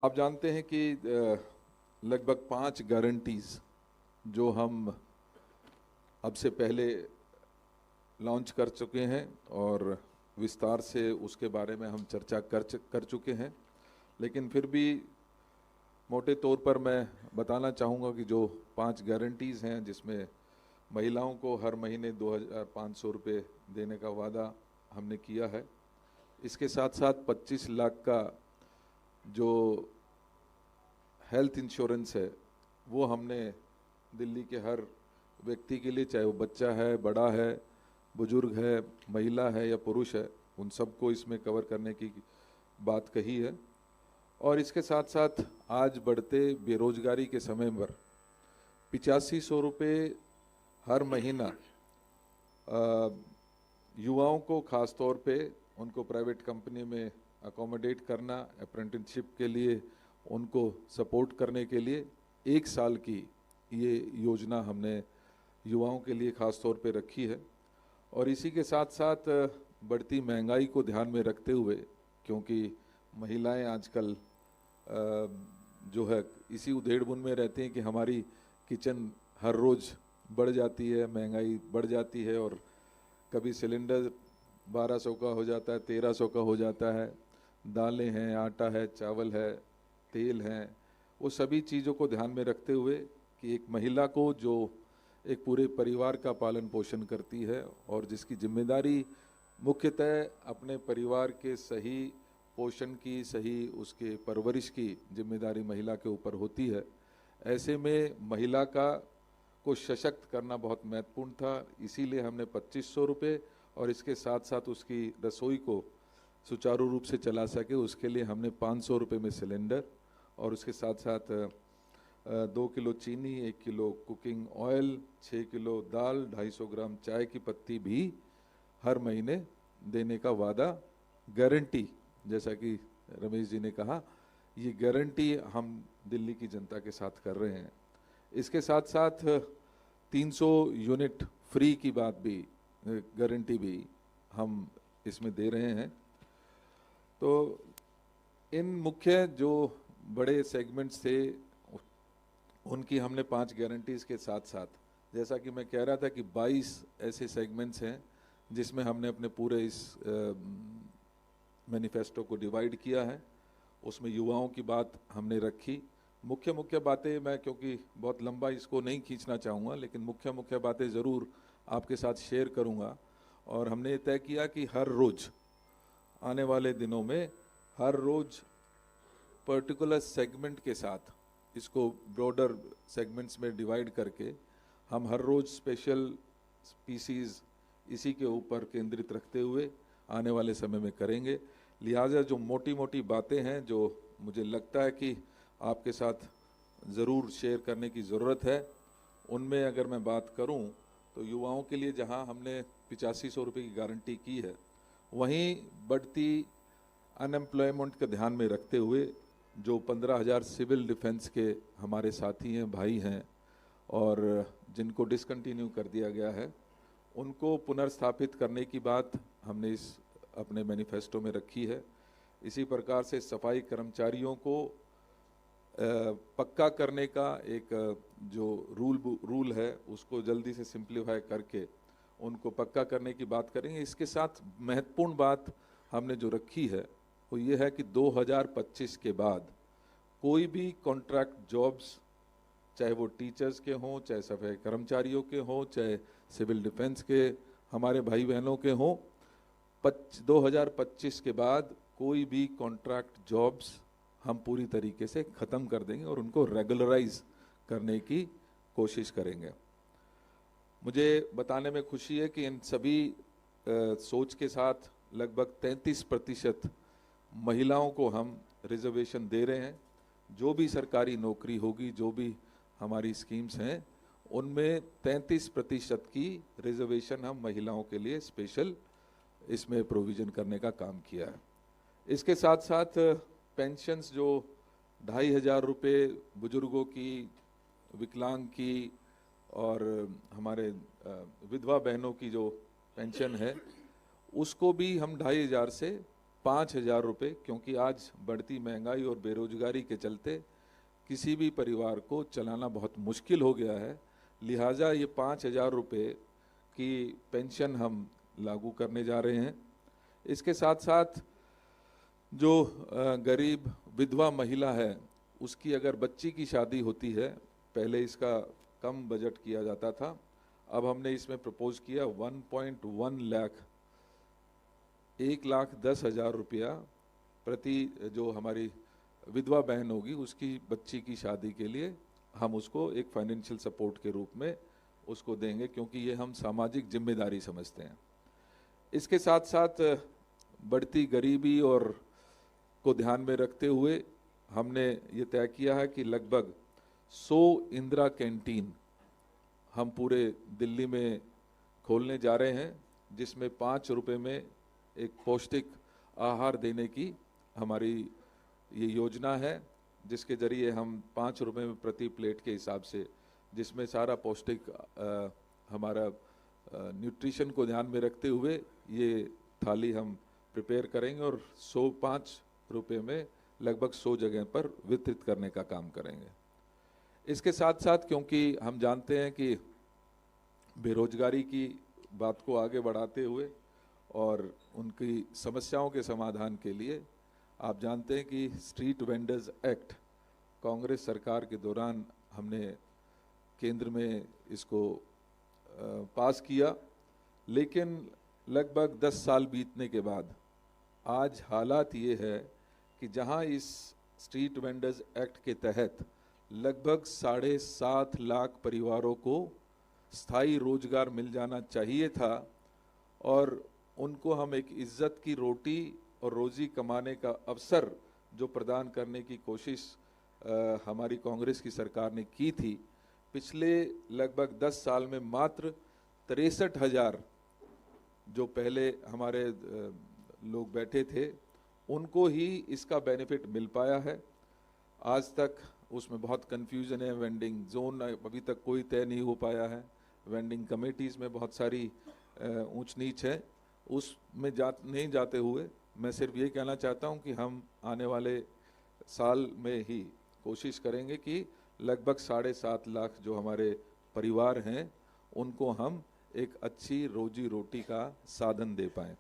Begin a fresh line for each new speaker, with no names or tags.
आप जानते हैं कि लगभग 5 गारंटीज जो हम अब से पहले लॉन्च कर चुके हैं और विस्तार से उसके बारे में हम चर्चा कर चुके हैं, लेकिन फिर भी मोटे तौर पर मैं बताना चाहूँगा कि जो 5 गारंटीज़ हैं जिसमें महिलाओं को हर महीने 2,500 रुपये देने का वादा हमने किया है। इसके साथ साथ 25 लाख का जो हेल्थ इंश्योरेंस है वो हमने दिल्ली के हर व्यक्ति के लिए, चाहे वो बच्चा है, बड़ा है, बुजुर्ग है, महिला है या पुरुष है, उन सबको इसमें कवर करने की बात कही है। और इसके साथ साथ आज बढ़ते बेरोजगारी के समय पर 8500 रुपये हर महीना युवाओं को ख़ास तौर पे उनको प्राइवेट कंपनी में अकोमोडेट करना, अप्रेंटिसशिप के लिए उनको सपोर्ट करने के लिए 1 साल की ये योजना हमने युवाओं के लिए ख़ास तौर पे रखी है। और इसी के साथ साथ बढ़ती महंगाई को ध्यान में रखते हुए, क्योंकि महिलाएं आजकल जो है इसी उधेड़-बुन में रहती हैं कि हमारी किचन हर रोज़ बढ़ जाती है, महंगाई बढ़ जाती है और कभी सिलेंडर 1200 का हो जाता है, 1300 का हो जाता है, दालें हैं, आटा है, चावल है, तेल हैं, वो सभी चीज़ों को ध्यान में रखते हुए कि एक महिला को जो एक पूरे परिवार का पालन पोषण करती है और जिसकी जिम्मेदारी मुख्यतः अपने परिवार के सही पोषण की, सही उसके परवरिश की जिम्मेदारी महिला के ऊपर होती है, ऐसे में महिला को सशक्त करना बहुत महत्वपूर्ण था। इसीलिए हमने 2500 रुपये और इसके साथ साथ उसकी रसोई को सुचारू रूप से चला सके उसके लिए हमने 500 रुपये में सिलेंडर और उसके साथ साथ 2 किलो चीनी, 1 किलो कुकिंग ऑयल, 6 किलो दाल, 250 ग्राम चाय की पत्ती भी हर महीने देने का वादा, गारंटी, जैसा कि रमेश जी ने कहा, ये गारंटी हम दिल्ली की जनता के साथ कर रहे हैं। इसके साथ साथ 300 यूनिट फ्री की बात भी, गारंटी भी हम इसमें दे रहे हैं। तो इन मुख्य जो बड़े सेगमेंट्स थे उनकी हमने 5 गारंटीज़ के साथ साथ, जैसा कि मैं कह रहा था कि 22 ऐसे सेगमेंट्स हैं जिसमें हमने अपने पूरे इस मैनिफेस्टो को डिवाइड किया है। उसमें युवाओं की बात हमने रखी। मुख्य बातें मैं, क्योंकि बहुत लंबा इसको नहीं खींचना चाहूँगा, लेकिन मुख्य बातें ज़रूर आपके साथ शेयर करूँगा। और हमने तय किया कि हर रोज़ आने वाले दिनों में हर रोज़ पर्टिकुलर सेगमेंट के साथ, इसको ब्रॉडर सेगमेंट्स में डिवाइड करके हम हर रोज़ स्पेशल स्पीसीज़ इसी के ऊपर केंद्रित रखते हुए आने वाले समय में करेंगे। लिहाजा जो मोटी बातें हैं जो मुझे लगता है कि आपके साथ ज़रूर शेयर करने की ज़रूरत है, उनमें अगर मैं बात करूं तो युवाओं के लिए जहां हमने 8500 रुपये की गारंटी की है, वहीं बढ़ती अनएम्प्लॉयमेंट का ध्यान में रखते हुए जो 15,000 सिविल डिफेंस के हमारे साथी हैं, भाई हैं और जिनको डिसकंटिन्यू कर दिया गया है, उनको पुनर्स्थापित करने की बात हमने इस अपने मैनिफेस्टो में रखी है। इसी प्रकार से सफाई कर्मचारियों को पक्का करने का एक जो रूल है उसको जल्दी से सिंप्लीफाई करके उनको पक्का करने की बात करेंगे। इसके साथ महत्वपूर्ण बात हमने जो रखी है वो ये है कि 2025 के बाद कोई भी कॉन्ट्रैक्ट जॉब्स, चाहे वो टीचर्स के हों, चाहे सफाई कर्मचारियों के हों, चाहे सिविल डिफेंस के हमारे भाई बहनों के हों, 2025 के बाद कोई भी कॉन्ट्रैक्ट जॉब्स हम पूरी तरीके से ख़त्म कर देंगे और उनको रेगुलराइज करने की कोशिश करेंगे। मुझे बताने में खुशी है कि इन सभी सोच के साथ लगभग 33% महिलाओं को हम रिजर्वेशन दे रहे हैं। जो भी सरकारी नौकरी होगी, जो भी हमारी स्कीम्स हैं, उनमें 33% की रिजर्वेशन हम महिलाओं के लिए स्पेशल इसमें प्रोविज़न करने का काम किया है। इसके साथ साथ पेंशन्स जो 2,500 रुपये बुजुर्गों की, विकलांग की और हमारे विधवा बहनों की जो पेंशन है, उसको भी हम 2,500 से 5,000 रुपये, क्योंकि आज बढ़ती महंगाई और बेरोजगारी के चलते किसी भी परिवार को चलाना बहुत मुश्किल हो गया है। लिहाजा ये 5,000 रुपये की पेंशन हम लागू करने जा रहे हैं। इसके साथ साथ जो गरीब विधवा महिला है, उसकी अगर बच्ची की शादी होती है, पहले इसका कम बजट किया जाता था, अब हमने इसमें प्रपोज किया 1.1 लाख, 1,10,000 रुपया प्रति जो हमारी विधवा बहन होगी उसकी बच्ची की शादी के लिए हम उसको एक फाइनेंशियल सपोर्ट के रूप में उसको देंगे, क्योंकि ये हम सामाजिक जिम्मेदारी समझते हैं। इसके साथ साथ बढ़ती गरीबी और को ध्यान में रखते हुए हमने ये तय किया है कि लगभग 100 इंदिरा कैंटीन हम पूरे दिल्ली में खोलने जा रहे हैं, जिसमें 5 रुपये में एक पौष्टिक आहार देने की हमारी ये योजना है, जिसके ज़रिए हम 5 रुपये में प्रति प्लेट के हिसाब से, जिसमें सारा पौष्टिक हमारा न्यूट्रिशन को ध्यान में रखते हुए ये थाली हम प्रिपेयर करेंगे और 105 रुपये में लगभग 100 जगह पर वितरित करने का काम करेंगे। इसके साथ साथ क्योंकि हम जानते हैं कि बेरोजगारी की बात को आगे बढ़ाते हुए और उनकी समस्याओं के समाधान के लिए आप जानते हैं कि स्ट्रीट वेंडर्स एक्ट कांग्रेस सरकार के दौरान हमने केंद्र में इसको पास किया, लेकिन लगभग 10 साल बीतने के बाद आज हालात ये है कि जहां इस स्ट्रीट वेंडर्स एक्ट के तहत लगभग 7.5 लाख परिवारों को स्थायी रोजगार मिल जाना चाहिए था और उनको हम एक इज्जत की रोटी और रोजी कमाने का अवसर जो प्रदान करने की कोशिश हमारी कांग्रेस की सरकार ने की थी, पिछले लगभग 10 साल में मात्र 63,000 जो पहले हमारे लोग बैठे थे उनको ही इसका बेनिफिट मिल पाया है। आज तक उसमें बहुत कन्फ्यूजन है, वेंडिंग जोन अभी तक कोई तय नहीं हो पाया है, वेंडिंग कमेटीज़ में बहुत सारी ऊंच नीच है, उसमें नहीं जाते हुए मैं सिर्फ ये कहना चाहता हूं कि हम आने वाले साल में ही कोशिश करेंगे कि लगभग 7.5 लाख जो हमारे परिवार हैं उनको हम एक अच्छी रोजी रोटी का साधन दे पाएं।